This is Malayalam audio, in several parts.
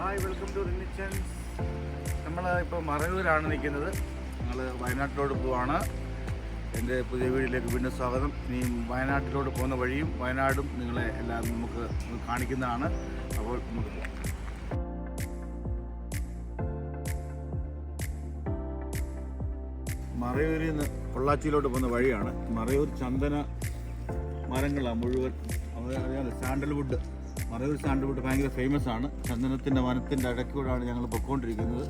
Hi, welcome to റിനിച്ചൻസ്. നമ്മൾ ഇപ്പോൾ മറയൂരാണ് നിൽക്കുന്നത്. ഞങ്ങൾ വയനാട്ടിലോട്ട് പോവാണ്. എൻ്റെ പുതിയ വീഡിയോയിലേക്ക് വീണ്ടും സ്വാഗതം. ഇനി വയനാട്ടിലോട്ട് പോകുന്ന വഴിയും വയനാടും നിങ്ങളെ എല്ലാം നമുക്ക് കാണിക്കുന്നതാണ്. അപ്പോൾ നമുക്ക് പോകാം. മറയൂരിൽ നിന്ന് പൊള്ളാച്ചിയിലോട്ട് പോകുന്ന വഴിയാണ്. മറയൂർ ചന്ദന മരങ്ങളാണ് മുഴുവൻ. സാൻഡൽവുഡ്, മറയൂർ സാൻഡൽവുഡ് ഭയങ്കര ഫേമസ് ആണ്. ചന്ദനത്തിൻ്റെ വനത്തിൻ്റെ ഇടയ്ക്കൂടാണ് ഞങ്ങൾ പൊയ്ക്കൊണ്ടിരിക്കുന്നത്.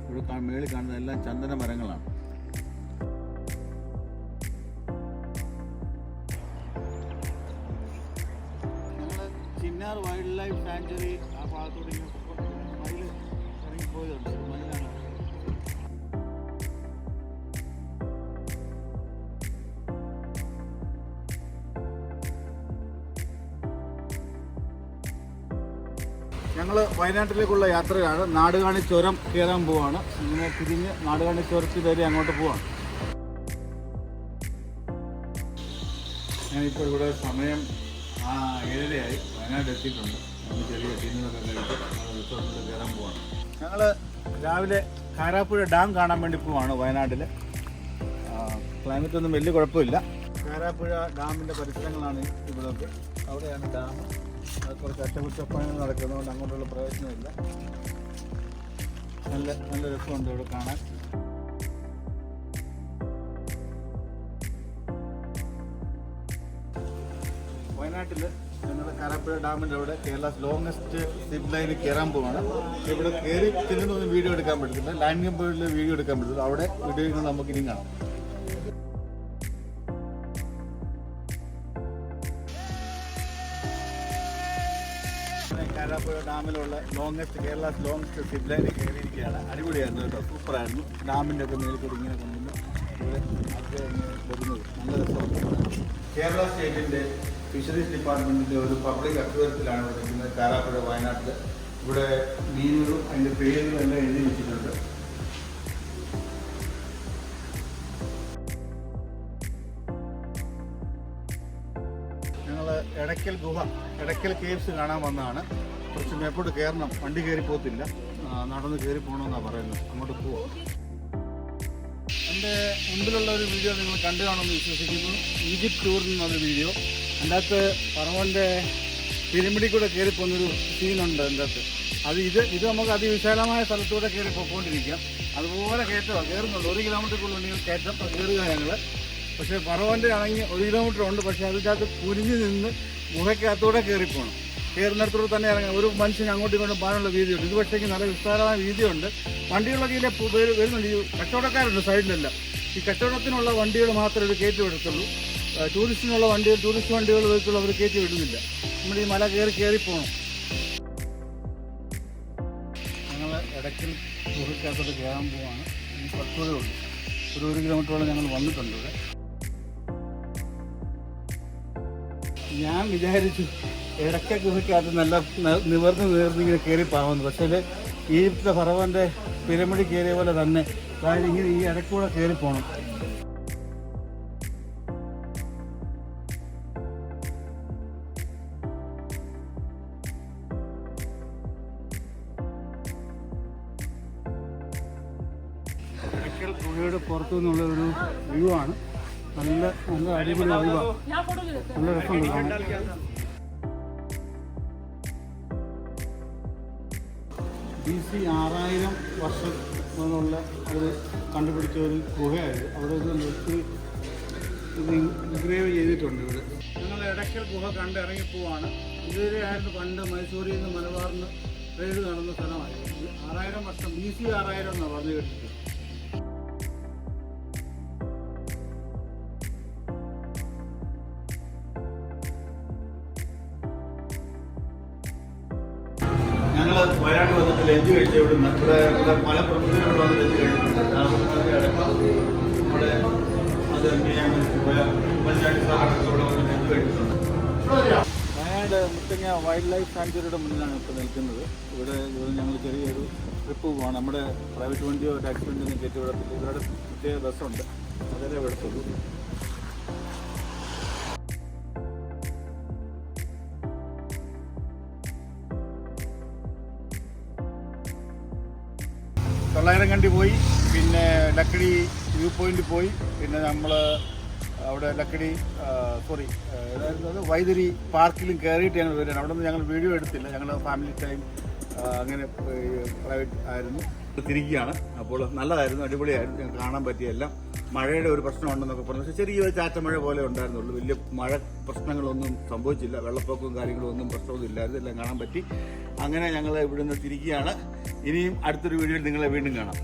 ഇവിടെ മേളിൽ കാണുന്ന എല്ലാം ചന്ദന മരങ്ങളാണ്. ഞങ്ങൾ ചിന്നാർ വൈൽഡ് ലൈഫ് സാങ്ച്വറി ആ ഭാഗത്തോട്ട് മയിൽ ഇറങ്ങിപ്പോയതുണ്ട്. മയിലാണ്. ഞങ്ങൾ വയനാട്ടിലേക്കുള്ള യാത്രയാണ്. നാടുകാണി ചുരം കയറാൻ പോവാണ്. ഇങ്ങനെ തിരിഞ്ഞ് നാടുകാണി ചുരത്തിൽ കയറി അങ്ങോട്ട് പോവാണ്. ഞാനിപ്പോൾ ഇവിടെ സമയം 7:30 വയനാട് എത്തിയിട്ടുണ്ട്. നമ്മൾ ചെറിയ ഡിന്നറൊക്കെ കഴിച്ച് റിസോർട്ടിൽ കയറാൻ പോവാണ്. ഞങ്ങൾ രാവിലെ കാരാപ്പുഴ ഡാം കാണാൻ വേണ്ടി പോവാണ്. വയനാട്ടിൽ ക്ലൈമറ്റ് ഒന്നും വലിയ കുഴപ്പമില്ല. കാരാപ്പുഴ ഡാമിൻ്റെ പരിസരങ്ങളാണ് ഇവിടെയൊക്കെ. അവിടെയാണ് ഡാം. അത് കുറച്ച് അറ്റകുറ്റപ്പണികൾ നടക്കുന്നതുകൊണ്ട് അങ്ങോട്ടുള്ള പ്രയോജനമില്ല. നല്ല രസമുണ്ട് ഇവിടെ കാണാൻ. വയനാട്ടിൽ ഞങ്ങൾ കാരാപ്പുഴ ഡാമിൻ്റെ അവിടെ കേരളാസ് ലോങ്ങസ്റ്റ് സിപ്പ് ലൈനിൽ കയറാൻ പോവാണ്. ഇവിടെ കയറി ചെല്ലുന്നൊന്നും വീഡിയോ എടുക്കാൻ പറ്റത്തില്ല. ലാൻഡിംഗ് പോയിന്റിൽ വീഡിയോ എടുക്കാൻ പറ്റത്തില്ല. അവിടെ വീഡിയോ നമുക്ക് ഇനി കാണാം. കാരാപ്പുഴ ഡാമിലുള്ള കേരളാസ് ലോങ്ങസ്റ്റ് സിപ്പ് ലൈനിൽ കയറിയിരിക്കുകയാണ്. അടിപൊളിയായിരുന്നു കേട്ടോ, സൂപ്പറായിരുന്നു. ഡാമിൻ്റെ ഒക്കെ മേൽക്കൂടി ഇങ്ങനെ കൊണ്ടുവന്ന് ഇവിടെ ഒക്കെ വരുന്നത് നല്ല രസമാണ്. കേരള സ്റ്റേറ്റിൻ്റെ ഫിഷറീസ് ഡിപ്പാർട്ട്മെൻറ്റിൻ്റെ ഒരു പബ്ലിക് അക്വേറിയത്തിലാണ് ഇരിക്കുന്നത് കാരാപ്പുഴ വയനാട്ടിൽ. ഇവിടെ മീനുകളും അതിൻ്റെ പേരുകളും എല്ലാം എഴുതി വെച്ചിട്ടുണ്ട്. എടക്കൽ കേവ്സ് കാണാൻ വന്നതാണ്. കുറച്ച് മേപ്പോട്ട് കയറണം. വണ്ടി കയറി പോകത്തില്ല, നടന്ന് കയറി പോകണമെന്നാണ് പറയുന്നത്. അങ്ങോട്ട് പോവാം. എൻ്റെ മുമ്പിലുള്ള ഒരു വീഡിയോ നിങ്ങൾ കണ്ടു കാണുമെന്ന് വിശ്വസിക്കുന്നു. ഈജിപ്ത് ടൂറിൽ നിന്നൊരു വീഡിയോ. അതിൻ്റെ അകത്ത് പറവൻ്റെ പിരമിഡിൽ കൂടെ കയറി പോകുന്നൊരു സീനുണ്ട്. അതിൻ്റെ അകത്ത് ഇത് നമുക്ക് അതിവിശാലമായ സ്ഥലത്തൂടെ കയറി പോയിക്കൊണ്ടിരിക്കാം. അതുപോലെ കയറ്റമാണ് കയറുന്നുണ്ട്. 1 കിലോമീറ്ററിനുള്ളിൽ കയറ്റം കയറുക ഞങ്ങൾ. പക്ഷേ പറവൻ്റെ ആണെങ്കിൽ 1 കിലോമീറ്റർ ഉണ്ട്. പക്ഷേ അതിൻ്റെ അകത്ത് കുനിഞ്ഞ് നിന്ന് ഗുഹയ്ക്കകത്തൂടെ കയറിപ്പോകണം. കയറുന്നിടത്തോടെ തന്നെ ഇറങ്ങാം. ഒരു മനുഷ്യൻ അങ്ങോട്ടും ഇങ്ങോട്ടും പോകാനുള്ള വീതിയുണ്ട്. ഇത് പക്ഷേക്ക് നല്ല വിസ്താരമായ വീതിയുണ്ട്. വണ്ടികളൊക്കെ ഇതിലെ വരുന്നുണ്ട്. ഈ കച്ചവടക്കാരുണ്ട് സൈഡിലെല്ലാം. ഈ കച്ചവടത്തിനുള്ള വണ്ടികൾ മാത്രമേ ഇത് കയറ്റി വിടത്തുള്ളൂ. ടൂറിസ്റ്റിനുള്ള വണ്ടികൾ, ടൂറിസ്റ്റ് വണ്ടികൾ വെച്ചുള്ള അവർ കയറ്റി വിടുന്നില്ല. നമ്മൾ ഈ മല കയറിപ്പോകണം. ഞങ്ങൾ ഇടയ്ക്കൽ ഗുഹയ്ക്കകത്തോട്ട് കയറാൻ പോവാണ്. കുറച്ചുകൂടെ ഉള്ളൂ. ഒരു 1 കിലോമീറ്ററോളം ഞങ്ങൾ വന്നിട്ടുണ്ട് ഇവിടെ. ഞാൻ വിചാരിച്ചു ഇടയ്ക്ക ഗുഹയ്ക്കകത്ത് നല്ല നിവർന്നിങ്ങനെ കയറി പാവുന്നു. പക്ഷേ ഈജിപ്തിലെ ഫറവൻ്റെ പിരമിഡ് കയറിയ പോലെ തന്നെ അതായത് ഇങ്ങനെ ഈ ഇടയ്ക്കൂടെ കയറി പോകണം. ഇടയ്ക്കൽ ഗുഹയുടെ പുറത്തു നിന്നുള്ള ഒരു വ്യൂ ആണ്. നല്ല അടിപൊളി വൈബാണ്. നല്ല രസമുണ്ട് കാണാൻ. BC 6000 വർഷം മുതലുള്ള അവർ കണ്ടുപിടിച്ച ഒരു ഗുഹയായത്. അവിടെ ഇത് ഇൻഗ്രേവ് ചെയ്തിട്ടുണ്ട് ഇവിടെ. ഞങ്ങൾ ഇടയ്ക്കൽ ഗുഹ കണ്ടിറങ്ങിപ്പോവാണ്. ഇതുവരെ ആയിരുന്നു പണ്ട് മൈസൂരിൽ നിന്ന് മലബാറിന് ട്രേഡ് നടന്ന സ്ഥലമായിരുന്നു. 6000 വർഷം BC 6000 എന്നാണ് പറഞ്ഞു കേട്ടിട്ട്. ഞങ്ങൾ വയനാട് വന്നിട്ട് ലഞ്ച് കഴിച്ച ഇവിടുന്ന് ഇവിടെ പല പ്രമുഖരോട് വന്ന് ലഞ്ച് കഴിച്ചിട്ടുണ്ട്. നമ്മുടെ അത് ഉമ്മൻചാണ്ടി സാറൊക്കെ ഇവിടെ വന്ന് ലഞ്ച് കഴിച്ചിട്ടുണ്ട്. വയനാട് മുത്തങ്ങ വൈൽഡ് ലൈഫ് സാങ്ച്വറിയുടെ മുന്നിലാണ് ഇപ്പോൾ നിൽക്കുന്നത്. ഇവിടെ ഞങ്ങൾ ചെറിയൊരു ട്രിപ്പ് പോവാണ്. നമ്മുടെ പ്രൈവറ്റ് വണ്ടിയോ ടാക്സി വണ്ടിയോ ഒന്നും കയറ്റി വിടത്തില്ല. ഇവരുടെ പ്രത്യേക ബസ്സുണ്ട്, അതേ വിടത്തുള്ളൂ. തൊള്ളായിരംകണ്ടി പോയി, പിന്നെ ലക്കിടി വ്യൂ പോയിന്റ് പോയി, പിന്നെ നമ്മൾ അവിടെ ലക്കിടി അതായത് വൈദ്യുതി പാർക്കിലും കയറിയിട്ട് ഞങ്ങൾ വരികയാണ്. അവിടെ നിന്ന് ഞങ്ങൾ വീഡിയോ എടുത്തില്ല, ഞങ്ങൾ ഫാമിലി ടൈം അങ്ങനെ പ്രൈവറ്റ് ആയിരുന്നു. തിരിക്കുകയാണ്. അപ്പോൾ നല്ലതായിരുന്നു, അടിപൊളിയായിരുന്നു, ഞങ്ങൾക്ക് കാണാൻ പറ്റിയെല്ലാം. മഴയുടെ ഒരു പ്രശ്നമുണ്ടെന്നൊക്കെ പറഞ്ഞു, പക്ഷേ ചെറിയൊരു ചാറ്റമഴ പോലെ ഉണ്ടായിരുന്നുള്ളൂ. വലിയ മഴ പ്രശ്നങ്ങളൊന്നും സംഭവിച്ചില്ല, വെള്ളപ്പൊക്കവും കാര്യങ്ങളും ഒന്നും പ്രശ്നമൊന്നും ഇല്ലായിരുന്നു, എല്ലാം കാണാൻ പറ്റി. അങ്ങനെ ഞങ്ങൾ ഇവിടുന്ന് തിരിക്കുകയാണ്. ഇനിയും അടുത്തൊരു വീഡിയോയിൽ നിങ്ങളെ വീണ്ടും കാണാം.